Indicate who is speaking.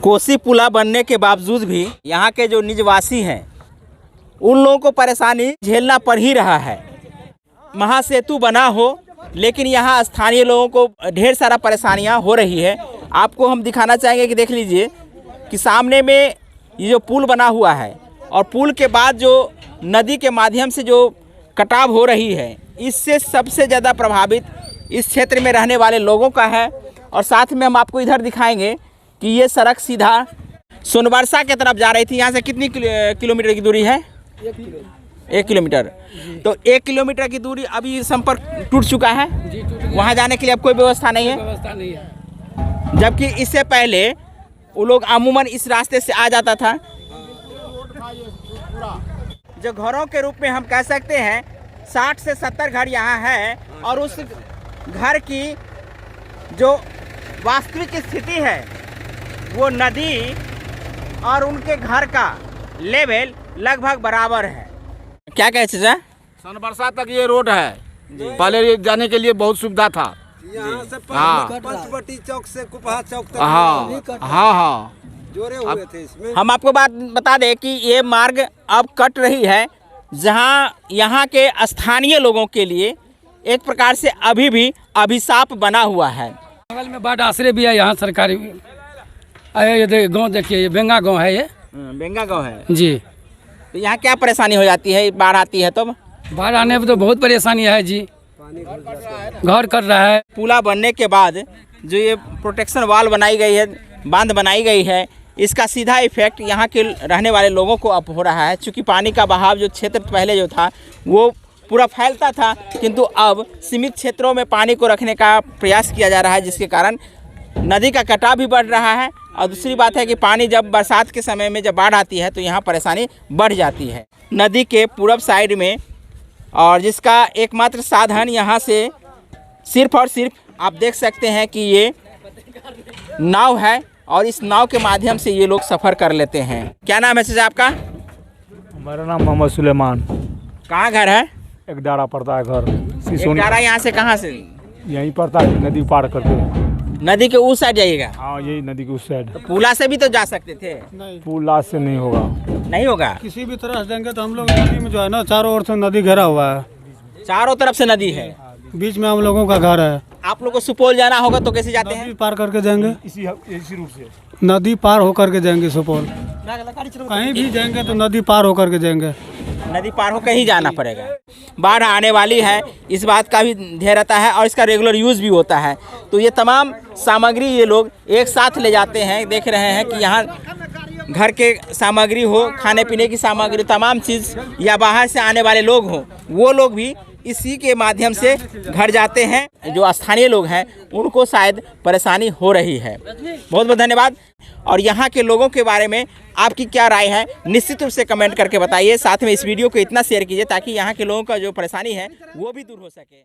Speaker 1: कोसी पुला बनने के बावजूद भी यहाँ के जो निजवासी हैं उन लोगों को परेशानी झेलना पड़ ही रहा है। महासेतु बना हो लेकिन यहाँ स्थानीय लोगों को ढेर सारा परेशानियाँ हो रही है। आपको हम दिखाना चाहेंगे कि देख लीजिए कि सामने में ये जो पुल बना हुआ है और पुल के बाद जो नदी के माध्यम से जो कटाव हो रही है, इससे सबसे ज़्यादा प्रभावित इस क्षेत्र में रहने वाले लोगों का है। और साथ में हम आपको इधर दिखाएंगे कि ये सड़क सीधा सोनबरसा की तरफ जा रही थी। यहाँ से कितनी किलोमीटर की दूरी है? 1 किलोमीटर। तो 1 किलोमीटर की दूरी अभी संपर्क टूट चुका है। वहाँ जाने के लिए अब कोई व्यवस्था नहीं है, जबकि इससे पहले वो लोग अमूमन इस रास्ते से आ जाता था। जो घरों के रूप में हम कह सकते हैं 60 से 70 घर यहाँ है और उस घर की जो वास्तविक स्थिति है वो नदी और उनके घर का लेवल लगभग बराबर है। क्या कहे चाचा?
Speaker 2: सोनबरसा तक ये रोड है, पहले जाने के लिए बहुत सुविधा था।
Speaker 3: यहाँ से पंचवटी चौक से कुपहा चौक तक
Speaker 2: हाँ
Speaker 3: जोड़े हुए थे इसमें।
Speaker 1: हम आपको बात बता दें कि ये मार्ग अब कट रही है, जहाँ यहाँ के स्थानीय लोगों के लिए एक प्रकार से अभी भी अभिशाप बना हुआ है।
Speaker 4: बगल में बाढ़ आश्रय भी है यहाँ सरकारी। ये गांव देखिए, ये बेंगा गांव है, ये
Speaker 1: बेंगा गांव है
Speaker 4: जी।
Speaker 1: तो यहाँ क्या परेशानी हो जाती है बाढ़ आती है? तो
Speaker 4: बाढ़ आने में तो बहुत परेशानी है जी, घर कर रहा है।
Speaker 1: पुला बनने के बाद जो ये प्रोटेक्शन वाल बनाई गई है, बांध बनाई गई है, इसका सीधा इफेक्ट यहाँ के रहने वाले लोगों को अब हो रहा है। क्योंकि पानी का बहाव जो क्षेत्र पहले जो था वो पूरा फैलता था, किंतु अब सीमित क्षेत्रों में पानी को रखने का प्रयास किया जा रहा है, जिसके कारण नदी का कटाव भी बढ़ रहा है। और दूसरी बात है कि पानी जब बरसात के समय में जब बाढ़ आती है तो यहाँ परेशानी बढ़ जाती है। नदी के पूरब साइड में और जिसका एकमात्र साधन यहाँ से सिर्फ और सिर्फ आप देख सकते हैं कि ये नाव है और इस नाव के माध्यम से ये लोग सफ़र कर लेते हैं। क्या नाम है चाचा आपका?
Speaker 5: मेरा नाम मोहम्मद सुलेमान।
Speaker 1: कहाँ घर है?
Speaker 5: एक डारा पड़ता है घर
Speaker 1: डारा। यहाँ से कहाँ से?
Speaker 5: यहीं पड़ता है, नदी पार करके।
Speaker 1: नदी के उस साइड जाइएगा?
Speaker 5: हाँ, यही नदी के उस साइड।
Speaker 1: तो पुला से भी तो जा सकते थे।
Speaker 5: पुला से नहीं होगा।
Speaker 1: नहीं होगा?
Speaker 3: किसी भी तरह से जाएंगे तो हम लोग नदी में जो है ना, चारों ओर से नदी घेरा हुआ है,
Speaker 1: चारों तरफ से नदी है,
Speaker 3: बीच में हम लोगों का घर है।
Speaker 1: आप लोग को सुपौल जाना होगा तो कैसे जाते हैं?
Speaker 3: नदी पार करके जाएंगे,
Speaker 5: इसी रूट से
Speaker 3: नदी पार होकर के जाएंगे सुपौल। कहीं भी जाएंगे तो नदी पार होकर के जाएंगे।
Speaker 1: नदी पार होकर ही जाना पड़ेगा। बाढ़ आने वाली है, इस बात का भी ध्यान रहता है और इसका रेगुलर यूज़ भी होता है। तो ये तमाम सामग्री ये लोग एक साथ ले जाते हैं। देख रहे हैं कि यहाँ घर के सामग्री हो, खाने पीने की सामग्री, तमाम चीज़, या बाहर से आने वाले लोग हों, वो लोग भी इसी के माध्यम से घर जाते हैं। जो स्थानीय लोग हैं उनको शायद परेशानी हो रही है। बहुत बहुत धन्यवाद। और यहाँ के लोगों के बारे में आपकी क्या राय है निश्चित रूप से कमेंट करके बताइए। साथ में इस वीडियो को इतना शेयर कीजिए ताकि यहाँ के लोगों का जो परेशानी है वो भी दूर हो सके।